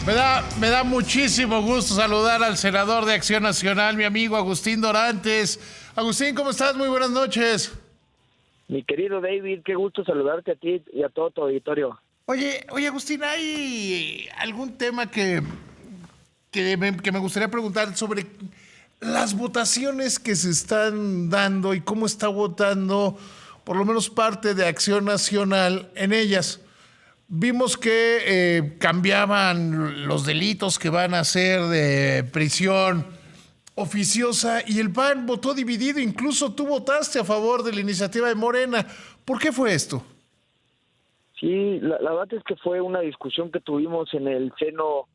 Me da muchísimo gusto saludar al senador de Acción Nacional, mi amigo Agustín Dorantes. Agustín, ¿cómo estás? Muy buenas noches. Mi querido David, qué gusto saludarte a ti y a todo tu auditorio. Oye, Agustín, ¿hay algún tema que me gustaría preguntar sobre las votaciones que se están dando y cómo está votando por lo menos parte de Acción Nacional en ellas? Vimos que cambiaban los delitos que van a ser de prisión oficiosa y el PAN votó dividido, incluso tú votaste a favor de la iniciativa de Morena. ¿Por qué fue esto? Sí, la verdad es que fue una discusión que tuvimos en el seno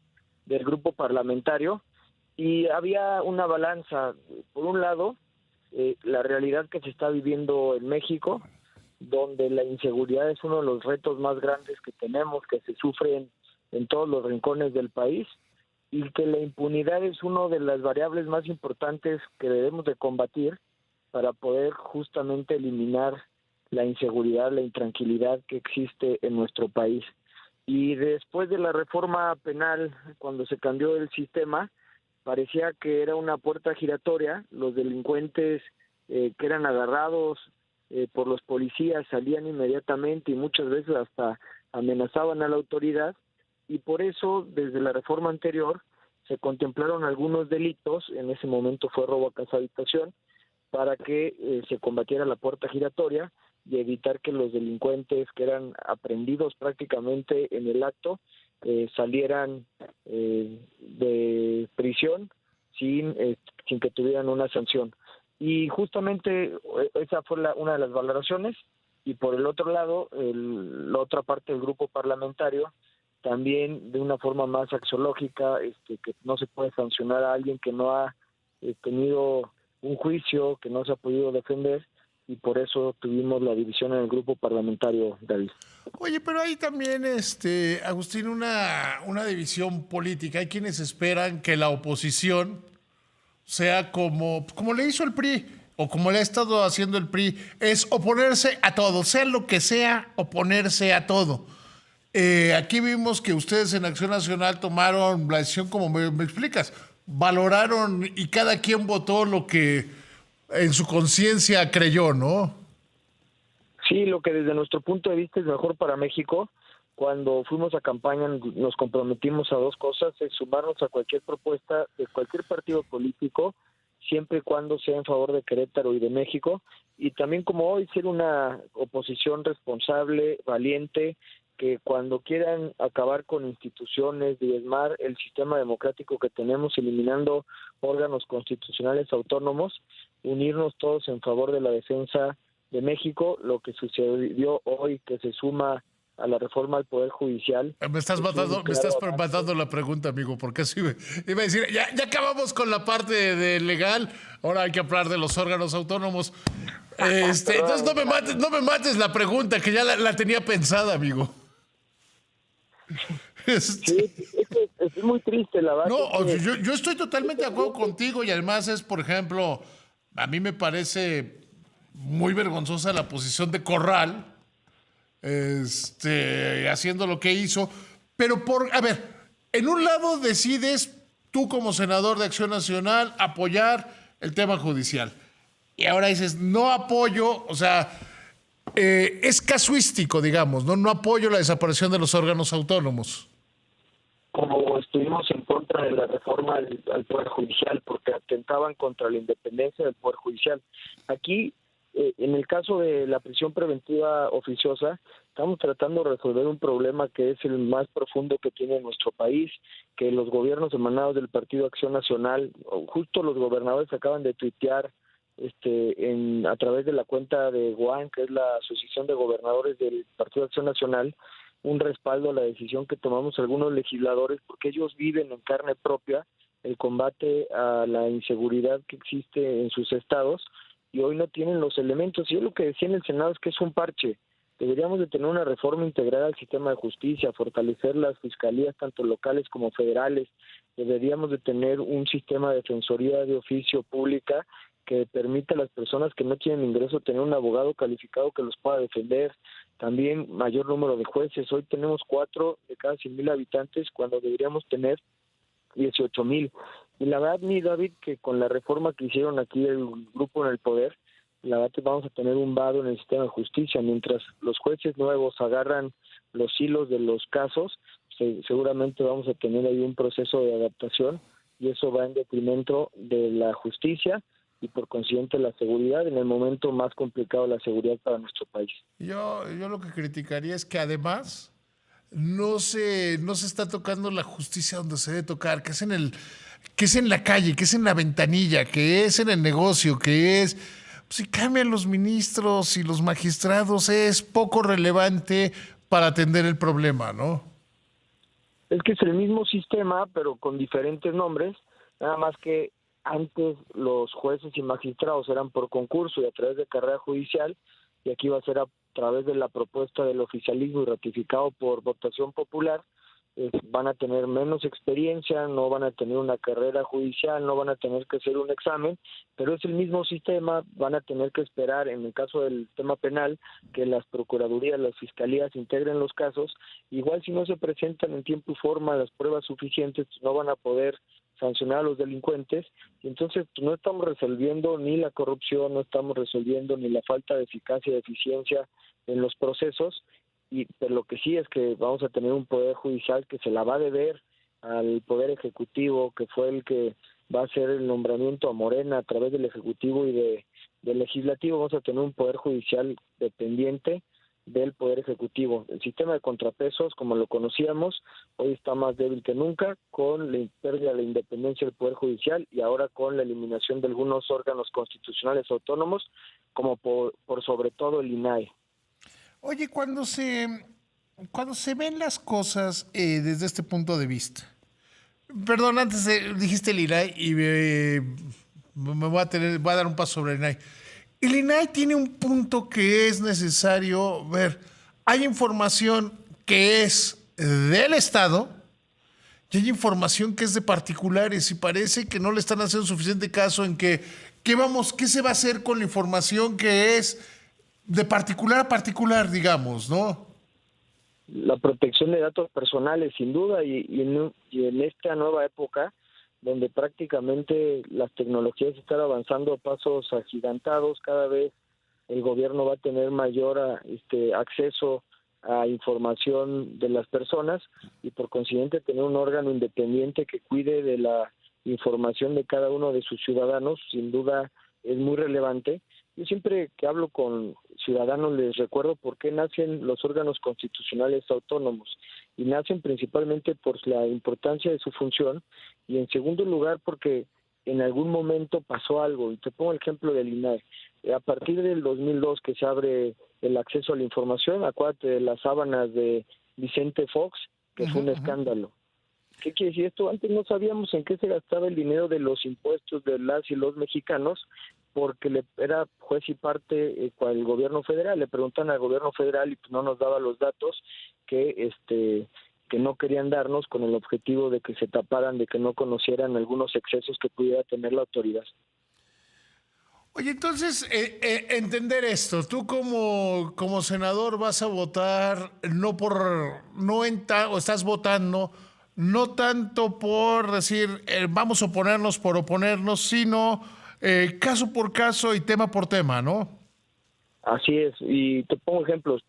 del grupo parlamentario y había una balanza. Por un lado, la realidad que se está viviendo en México, donde la inseguridad es uno de los retos más grandes que tenemos, que se sufren en todos los rincones del país, y que la impunidad es una de las variables más importantes que debemos de combatir para poder justamente eliminar la inseguridad, la intranquilidad que existe en nuestro país. Y después de la reforma penal, cuando se cambió el sistema, parecía que era una puerta giratoria. Los delincuentes que eran agarrados por los policías salían inmediatamente y muchas veces hasta amenazaban a la autoridad, y por eso desde la reforma anterior se contemplaron algunos delitos. En ese momento fue robo a casa habitación, para que se combatiera la puerta giratoria y evitar que los delincuentes que eran aprehendidos prácticamente en el acto salieran de prisión sin que tuvieran una sanción. Y justamente esa fue una de las valoraciones. Y por el otro lado, la otra parte del grupo parlamentario, también de una forma más axiológica, que no se puede sancionar a alguien que no ha tenido un juicio, que no se ha podido defender, y por eso tuvimos la división en el grupo parlamentario, David. Oye, pero hay también, Agustín, una división política. Hay quienes esperan que la oposición sea como le hizo el PRI o como le ha estado haciendo el PRI, es oponerse a todo, sea lo que sea, oponerse a todo. Aquí vimos que ustedes en Acción Nacional tomaron la decisión como me explicas, valoraron y cada quien votó lo que en su conciencia creyó, ¿no? Sí, lo que desde nuestro punto de vista es mejor para México. Cuando fuimos a campaña nos comprometimos a dos cosas: es sumarnos a cualquier propuesta de cualquier partido político, siempre y cuando sea en favor de Querétaro y de México, y también, como hoy, ser una oposición responsable, valiente, que cuando quieran acabar con instituciones, diezmar el sistema democrático que tenemos, eliminando órganos constitucionales autónomos, unirnos todos en favor de la defensa de México. Lo que sucedió hoy, que se suma a la reforma al Poder Judicial. Me estás matando la pregunta, amigo, porque así iba a decir, ya acabamos con la parte de legal, ahora hay que hablar de los órganos autónomos. Entonces no me mates la pregunta, que ya la tenía pensada, amigo. Sí, es muy triste, la verdad. No, yo estoy totalmente de acuerdo contigo, y además es, por ejemplo, a mí me parece muy vergonzosa la posición de Corral, haciendo lo que hizo, pero a ver, en un lado decides tú como senador de Acción Nacional apoyar el tema judicial, y ahora dices no apoyo, o sea, es casuístico, digamos, no apoyo la desaparición de los órganos autónomos. Como estuvimos en contra de la reforma al Poder Judicial, porque atentaban contra la independencia del Poder Judicial. Aquí, en el caso de la prisión preventiva oficiosa, estamos tratando de resolver un problema que es el más profundo que tiene nuestro país, que los gobiernos emanados del Partido Acción Nacional, justo los gobernadores acaban de tuitear a través de la cuenta de GOAN, que es la Asociación de Gobernadores del Partido Acción Nacional, un respaldo a la decisión que tomamos algunos legisladores, porque ellos viven en carne propia el combate a la inseguridad que existe en sus estados, y hoy no tienen los elementos. Y yo lo que decía en el Senado es que es un parche. Deberíamos de tener una reforma integral al sistema de justicia, fortalecer las fiscalías tanto locales como federales. Deberíamos de tener un sistema de defensoría de oficio pública que permita a las personas que no tienen ingreso tener un abogado calificado que los pueda defender, también mayor número de jueces. Hoy tenemos 4 de cada 100,000 habitantes cuando deberíamos tener 18,000. Y la verdad, mi David, que con la reforma que hicieron aquí el grupo en el poder, la verdad que vamos a tener un vado en el sistema de justicia. Mientras los jueces nuevos agarran los hilos de los casos, seguramente vamos a tener ahí un proceso de adaptación y eso va en detrimento de la justicia y por consiguiente la seguridad en el momento más complicado de la seguridad para nuestro país. Yo lo que criticaría es que además no se está tocando la justicia donde se debe tocar, que es en la calle, que es en la ventanilla, que es en el negocio, que es, pues, si cambian los ministros y los magistrados es poco relevante para atender el problema, ¿no? Es que es el mismo sistema, pero con diferentes nombres, nada más que antes los jueces y magistrados eran por concurso y a través de carrera judicial, y aquí va a ser a través de la propuesta del oficialismo y ratificado por votación popular. Van a tener menos experiencia, no van a tener una carrera judicial, no van a tener que hacer un examen, pero es el mismo sistema. Van a tener que esperar, en el caso del tema penal, que las procuradurías, las fiscalías integren los casos. Igual si no se presentan en tiempo y forma las pruebas suficientes, no van a poder sancionar a los delincuentes, y entonces no estamos resolviendo ni la corrupción, no estamos resolviendo ni la falta de eficacia y eficiencia en los procesos. Pero lo que sí es que vamos a tener un poder judicial que se la va a deber al poder ejecutivo, que fue el que va a hacer el nombramiento a Morena a través del ejecutivo y del legislativo. Vamos a tener un poder judicial dependiente del poder ejecutivo. El sistema de contrapesos, como lo conocíamos, hoy está más débil que nunca, con la pérdida de la independencia del poder judicial y ahora con la eliminación de algunos órganos constitucionales autónomos, como por sobre todo el INAI. Oye, cuando se ven las cosas desde este punto de vista, perdón, dijiste el INAI y me voy a dar un paso sobre el INAI. El INAI tiene un punto que es necesario ver. Hay información que es del Estado y hay información que es de particulares y parece que no le están haciendo suficiente caso en qué se va a hacer con la información que es de particular a particular, digamos, ¿no? La protección de datos personales, sin duda, y en esta nueva época, donde prácticamente las tecnologías están avanzando a pasos agigantados, cada vez el gobierno va a tener mayor acceso a información de las personas y por consiguiente tener un órgano independiente que cuide de la información de cada uno de sus ciudadanos, sin duda es muy relevante. Yo siempre que hablo con ciudadanos les recuerdo por qué nacen los órganos constitucionales autónomos, y nacen principalmente por la importancia de su función y en segundo lugar porque en algún momento pasó algo. Y te pongo el ejemplo del INAI. A partir del 2002 que se abre el acceso a la información, acuérdate de las sábanas de Vicente Fox, que fue un escándalo. ¿Qué quiere decir esto? Antes no sabíamos en qué se gastaba el dinero de los impuestos de las y los mexicanos, porque era juez y parte con el gobierno federal. Le preguntan al gobierno federal y pues no nos daba los datos que no querían darnos, con el objetivo de que se taparan, de que no conocieran algunos excesos que pudiera tener la autoridad. Oye, entonces, entender esto, tú como senador vas a votar o estás votando no tanto por decir vamos a oponernos por oponernos, sino caso por caso y tema por tema, ¿no? Así es, y te pongo ejemplos.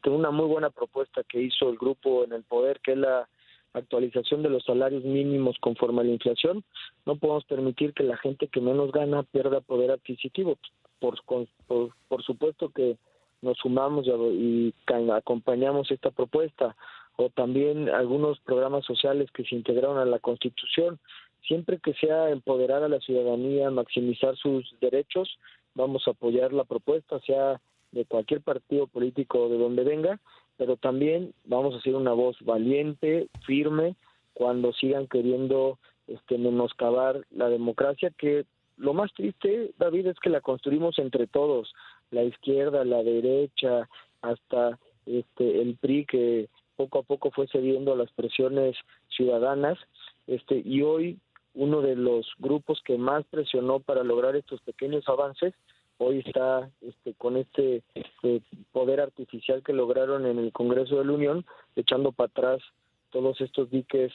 Una muy buena propuesta que hizo el grupo en el poder, que es la actualización de los salarios mínimos conforme a la inflación. No podemos permitir que la gente que menos gana pierda poder adquisitivo. Por supuesto que nos sumamos y acompañamos esta propuesta, o también algunos programas sociales que se integraron a la Constitución. Siempre que sea empoderar a la ciudadanía, maximizar sus derechos, vamos a apoyar la propuesta, sea de cualquier partido político de donde venga, pero también vamos a ser una voz valiente, firme, cuando sigan queriendo menoscabar la democracia, que lo más triste, David, es que la construimos entre todos, la izquierda, la derecha, hasta el PRI, que poco a poco fue cediendo a las presiones ciudadanas, y hoy uno de los grupos que más presionó para lograr estos pequeños avances, hoy está con este poder artificial que lograron en el Congreso de la Unión, echando para atrás todos estos diques.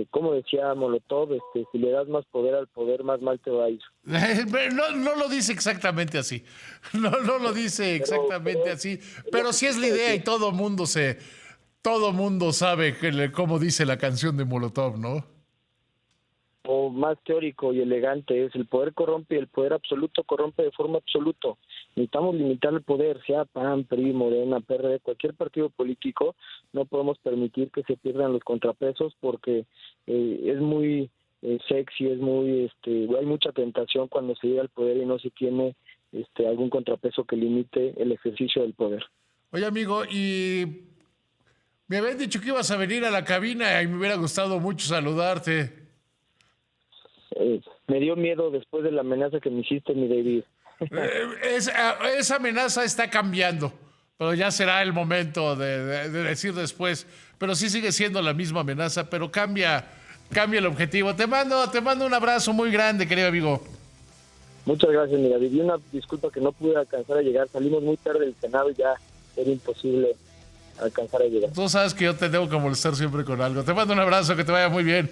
Como decía Molotov, si le das más poder al poder, más mal te va a ir. No lo dice exactamente así. No lo dice exactamente así. Pero sí es la idea y todo mundo sabe cómo dice la canción de Molotov, ¿no? O más teórico y elegante es: el poder corrompe y el poder absoluto corrompe de forma absoluta. Necesitamos limitar el poder, sea PAN, PRI, Morena, PRD, cualquier partido político. No podemos permitir que se pierdan los contrapesos, porque es muy sexy, es muy hay mucha tentación cuando se llega al poder y no se tiene algún contrapeso que limite el ejercicio del poder. Oye, amigo, y me habían dicho que ibas a venir a la cabina y me hubiera gustado mucho saludarte. Me dio miedo después de la amenaza que me hiciste, mi David. Esa amenaza está cambiando, pero ya será el momento de decir después. Pero sí sigue siendo la misma amenaza, pero cambia el objetivo. Te mando un abrazo muy grande, querido amigo. Muchas gracias, mi David. Y una disculpa que no pude alcanzar a llegar. Salimos muy tarde del Senado y ya era imposible alcanzar a llegar. Tú sabes que yo te tengo que molestar siempre con algo. Te mando un abrazo, que te vaya muy bien.